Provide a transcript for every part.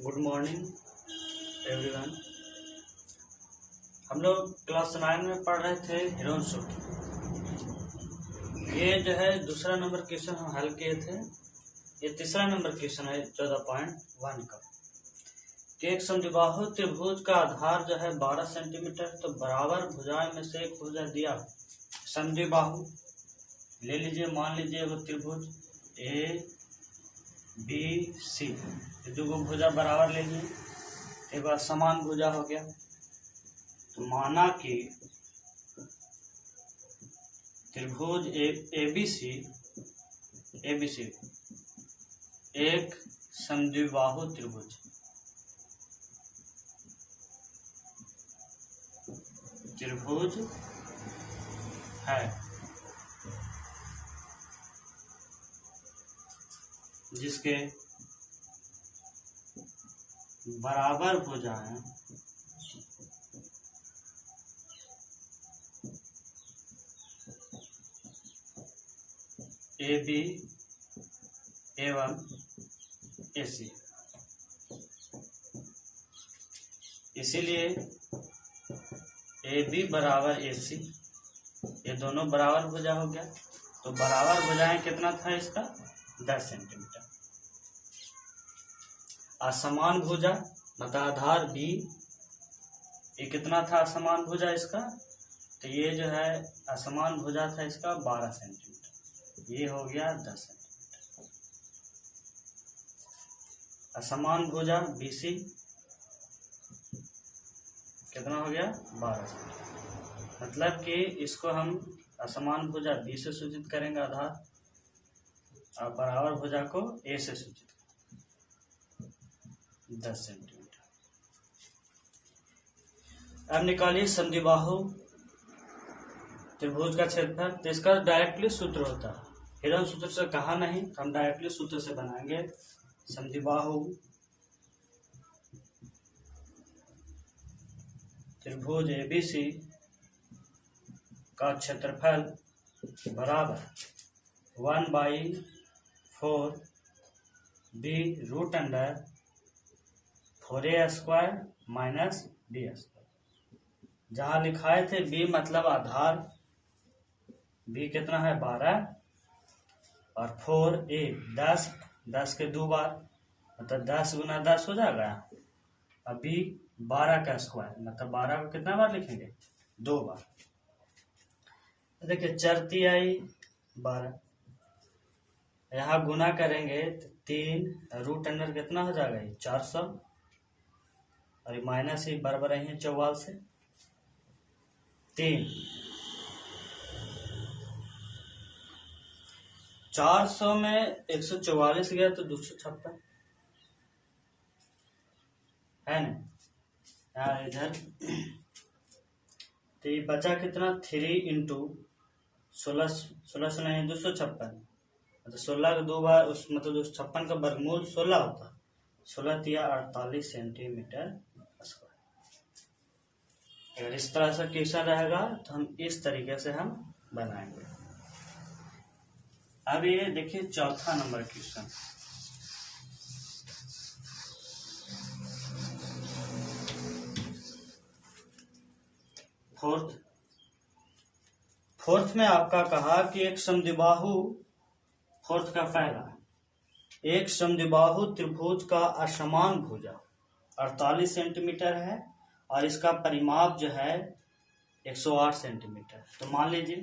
Good morning everyone. हम लोग class 9 में पढ़ रहे थे हिरोशिमा। ये जो है दूसरा नंबर क्वेश्चन हम हल किए थे। ये तीसरा नंबर क्वेश्चन है 14.1 का कि एक समद्विबाहु त्रिभुज का आधार जो है 12 सेंटीमीटर, तो बराबर भुजाएं में से एक भुजा दिया। समद्विबाहु ले लीजिए, मान लीजिए वो त्रिभुज ए बी सी, दो भुजा बराबर ले लिए, एक बार समान भुजा हो गया। तो माना कि त्रिभुज एबीसी एक समद्विबाहु त्रिभुज है जिसके बराबर भुजाएं ए बी एवं ए सी। इसीलिए ए बी बराबर ए सी, ये दोनों बराबर भुजा हो गया। तो बराबर भुजाएं कितना था इसका 10 सेंटीमीटर। असमान भुजा मतलब आधार बी, ये कितना था असमान भुजा इसका, तो ये जो है असमान भुजा था इसका 12 सेंटीमीटर, ये हो गया 10 सेंटीमीटर। असमान भुजा बीसी कितना हो गया 12 सेंटीमीटर। मतलब कि इसको हम असमान भुजा बी से सूचित करेंगे आधार, और बराबर भुजा को ए से सूचित 10 सेंटीमीटर। अब निकालिए समद्विबाहु त्रिभुज का क्षेत्रफल। तो इसका डायरेक्टली सूत्र होता है, हिरन सूत्र से कहा नहीं, तो हम डायरेक्टली सूत्र से बनाएंगे। समद्विबाहु त्रिभुज एबीसी का क्षेत्रफल बराबर 1/4 B root under 4a square minus B square. जहां लिखाए थे बी मतलब आधार, बी कितना है 12, और 4a 10, 10 के 2 बार मतलब 10 गुना 10 हो जाएगा। अब बी 12 का स्क्वायर मतलब 12 को कितना बार लिखेंगे 2 बार। देखिए चरती आई 12, यहाँ गुना करेंगे तो 3 रूट अंडर कितना हो जाएगा 400, और माइनस ही बराबर है 44 से 3। 400 में 144 गया तो 256 है ना। यार इधर तो ये बचा कितना 3 इंटू 16 से नहीं 256, मतलब 16 का 2 बार उस मतलब 256 का वर्गमूल 16 होता है। 16 तिया 48 सेंटीमीटर स्क्वायर। अगर इस तरह से क्वेश्चन रहेगा तो हम इस तरीके से हम बनाएंगे। अब ये देखिए चौथा नंबर क्वेश्चन। फोर्थ में आपका कहा कि एक समद्विबाहु, फोर्थ का पहला, एक समद्विबाहु त्रिभुज का असमान भुजा 48 सेंटीमीटर है और इसका परिमाप जो है 108 सेंटीमीटर। तो मान लीजिए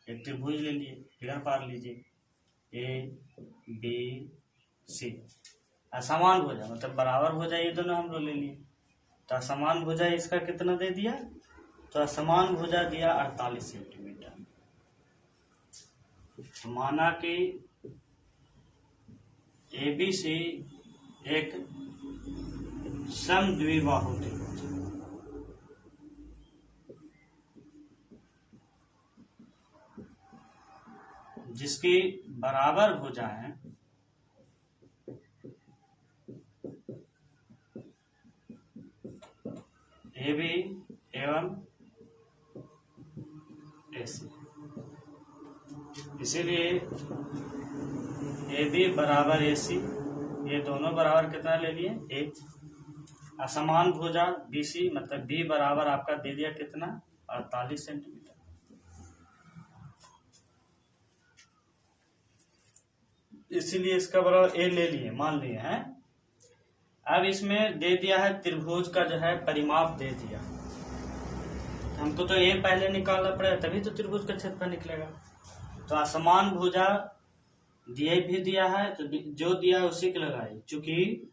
एक त्रिभुज ले लिए, फिगर पार लीजिए ए बी सी। असमान भुजा मतलब बराबर भुजा ये दोनों हम लोग ले लिए। तो असमान भुजा इसका कितना दे दिया, तो असमान भुजा दिया 48 सेंटीमीटर। तो माना कि एबीसी एक समद्विबाहु त्रिभुज जिसकी बराबर भुजाएं ए बी एवं ए सी। इसीलिए ए बी बराबर ए सी, ये दोनों बराबर कितना ले लिए 1, असमान भुजा BC मतलब B बराबर आपका दे दिया कितना 48 सेंटीमीटर। इसीलिए इसका बराबर A ले लिए, मान लिए हैं। अब इसमें दे दिया है त्रिभुज का जो है परिमाप दे दिया, हमको तो A पहले निकालना पड़ेगा तभी तो त्रिभुज का क्षेत्रफल निकलेगा। तो असमान भुजा दिए भी दिया है तो जो दिया है उसी को लगाए, चूंकि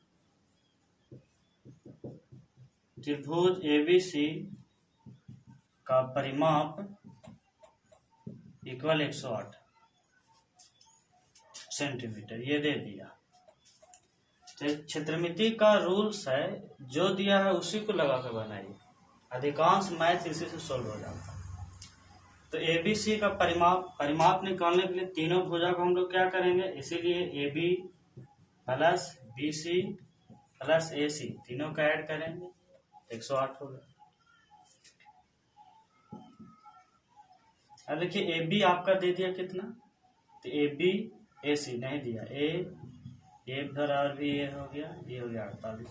त्रिभुज ABC का परिमाप इक्वल 108 सेंटीमीटर, ये दे दिया। तो क्षेत्रमिति का रूल्स है, जो दिया है उसी को लगा कर बनाइए, अधिकांश मैथ इसी से सोल्व हो जाता है। तो ABC का परिमाप निकालने के लिए तीनों भुजा को हम लोग क्या करेंगे, इसीलिए AB plus BC plus AC तीनों का ऐड करेंगे, 108 होगा। अब देखिए AB आपका दे दिया कितना, तो AB AC नहीं दिया, A बराबर भी ये हो गया, ये हो गया 48।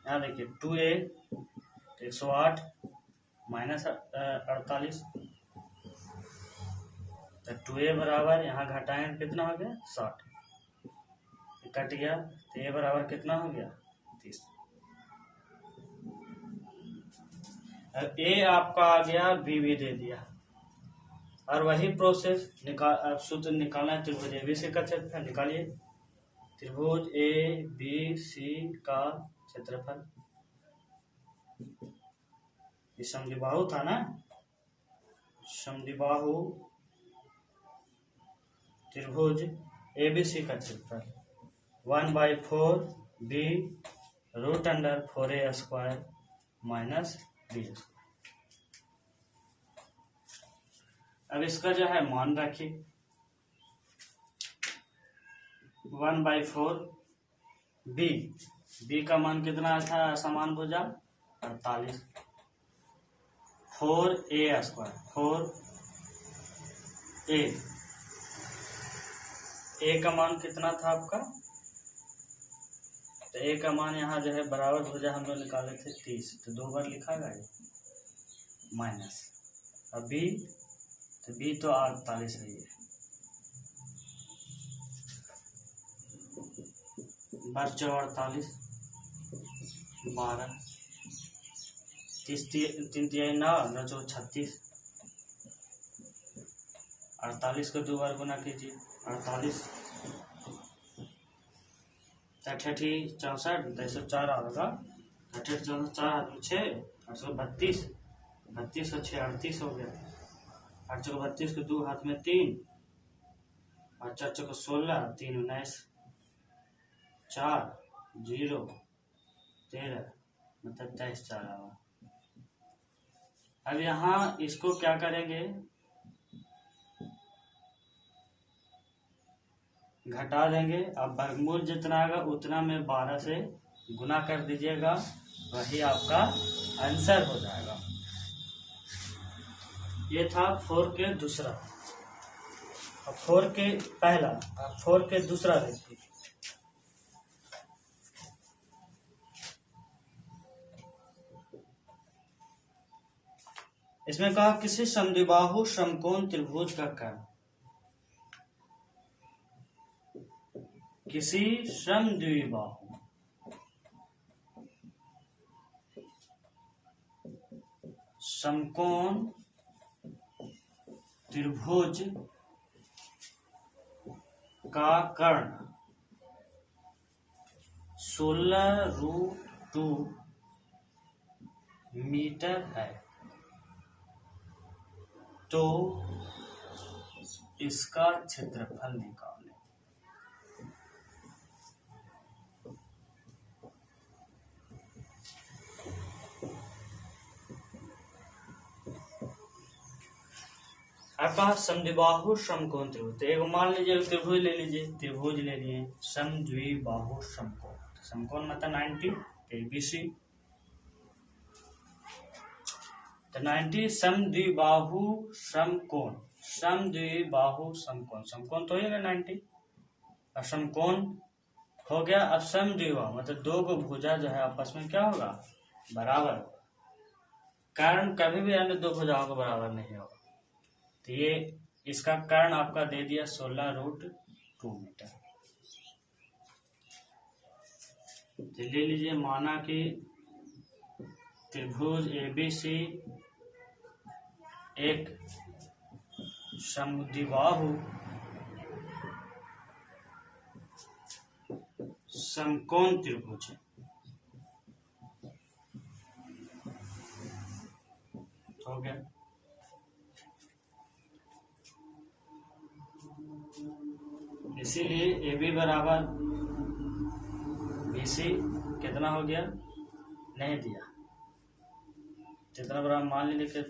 यहाँ देखिए 2A 108 माइनस 48, तो 2A बराबर यहाँ घटाएंगे कितना हो गया 60, कट गया, तो A बराबर कितना हो गया 30। अब A आपका आ गया, B भी दे दिया, और वही प्रोसेस सूत्र निकालना है त्रिभुज ABC का क्षेत्रफल। निकालिए त्रिभुज ABC का क्षेत्रफल, ये समद्विबाहु था ना, समद्विबाहु त्रिभुज ABC का क्षेत्रफल 1/4B √4A² माइनस B। अब इसका जो है मान रखिए 1/4B का मान कितना था, समान भुजा 48, 4A², 4A, A का मान कितना था आपका, तो A का मान यहाँ जो है बराबर भुजा हम लोग निकाले थे 30, तो 2 बार लिखा गया माइनस, अब B तो 48 है, ये बच 48 12 3 9 9 36, 48 को 2 बार गुना कीजिए, 48 68 64 304 आएगा, 68 4 6 832, 32 और 6 38 हो गया, 8 चौको 32 को 2 हाथ में 3, और 4 चौको 16, 3 19, 4 0 13 मतलब 23 4 आवा। अब यहाँ इसको क्या करेंगे, घटा देंगे, अब वर्गमूल जितना आएगा उतना में 12 से गुना कर दीजिएगा, वही आपका आंसर हो जाएगा। ये था 4 के दूसरा, अब 4 के पहला, अब 4 के दूसरा देखिए, इसमें कहा किसी समद्विबाहु समकोण त्रिभुज का कर्ण, किसी समद्विबाहु समकोण त्रिभुज का कर्ण 16√2 मीटर है, तो इसका क्षेत्रफल निकालें। आपका समद्विबाहु समकोण त्रिभुज, तो एक मान लीजिए त्रिभुज ले लीजिए, त्रिभुज ले लिए समद्विबाहु समकोण, समकोण मतलब 90 ABC, तो 90 समद्विबाहु समकोण, समद्विबाहु समकोण, समकोण तो होगा 90, और समकोण हो गया। अब समद्विबाहु मतलब दो को भुजा जो है आपस में क्या होगा, बराबर होगा। कर्ण कभी भी अन्य दो भुजाओं को बराबर नहीं होगा। तो ये इसका कर्ण आपका दे दिया 16√2 मीटर। तो ले लीजिए, माना कि त्रिभुज ABC एक समद्विबाहु समकोण त्रिभुज है। हो गया। इसीलिए AB बराबर BC कितना हो गया, नहीं दिया, कितना बराबर मान लीजिए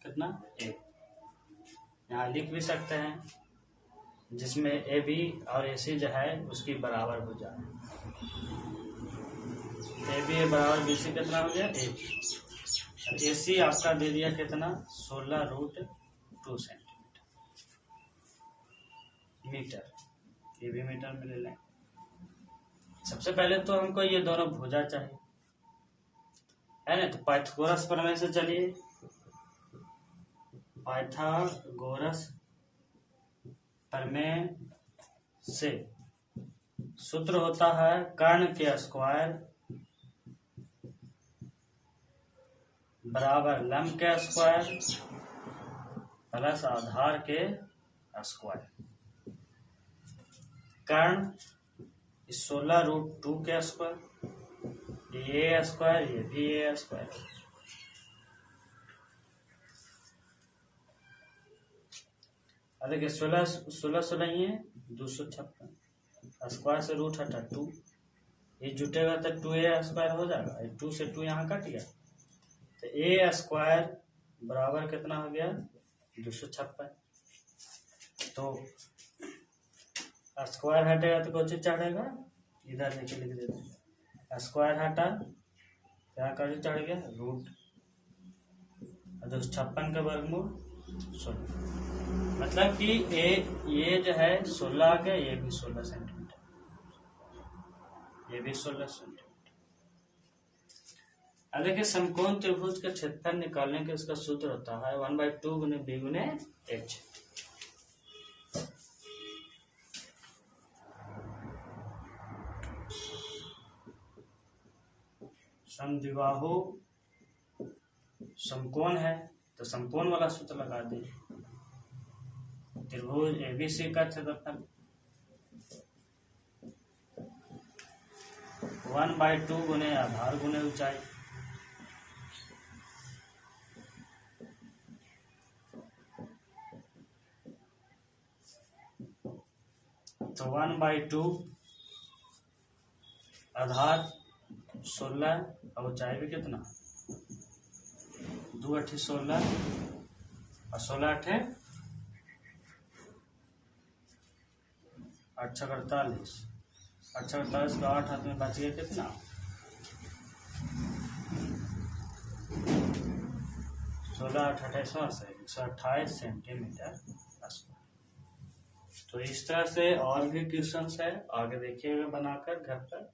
कितना, 1। यहाँ लिख भी सकते हैं जिसमें AB और AC जो है उसकी बराबर हो जाए। AB बराबर BC कितना हो गया, 1। AC आपका दे दिया कितना, 16√2 सेंटीमीटर। ये भी मीटर में ले लें। सबसे पहले तो हमको ये दोनों भुजा चाहिए, है ना। तो पाइथागोरस प्रमेय से चलिए। पाइथागोरस प्रमेय से सूत्र होता है कर्ण के स्क्वायर बराबर लंब के स्क्वायर प्लस आधार के स्क्वायर। कर्ण 16√2 के स्क्वायर, ये A स्क्वायर, ये भी A स्क्वायर। देखिए 16 ही है, 256 स्क्वायर से रूट हटा 2, ये जुटेगा तो 2A स्क्वायर हो जाएगा। 2 से 2 यहाँ कट गया, तो A स्क्वायर बराबर कितना हो गया, 256। तो स्क्वायर हटेगा तो कौन चीज चढ़ेगा, इधर लेके लिख देते हैं। स्क्वायर हटा, यहाँ का चढ़ गया रूट, 256 का वर्गमूल 16। मतलब कि ये जो है 16 आ गया, ये भी 16 सेंटीमीटर, ये भी 16 सेंटीमीटर। अब देखिए समकोण त्रिभुज का क्षेत्रफल निकालने के इसका सूत्र होता है 1/2 गुने B गुने H। समद्विबाहु समकोण है तो समकोण वाला सूत्र लगा दीजिए। त्रिभुज ABC का क्षेत्रफल 1/2 गुने आधार गुने ऊंचाई। तो 1/2 आधार 16 और ऊंचाई भी कितना, 2 8 16 और 16 8 8 48 48 का 8 हाथ में बच गया कितना, 16 8 28 128 सेंटीमीटर स्क्वायर। तो इस तरह से और भी क्वेश्चंस है, आगे देखिएगा बनाकर घर पर।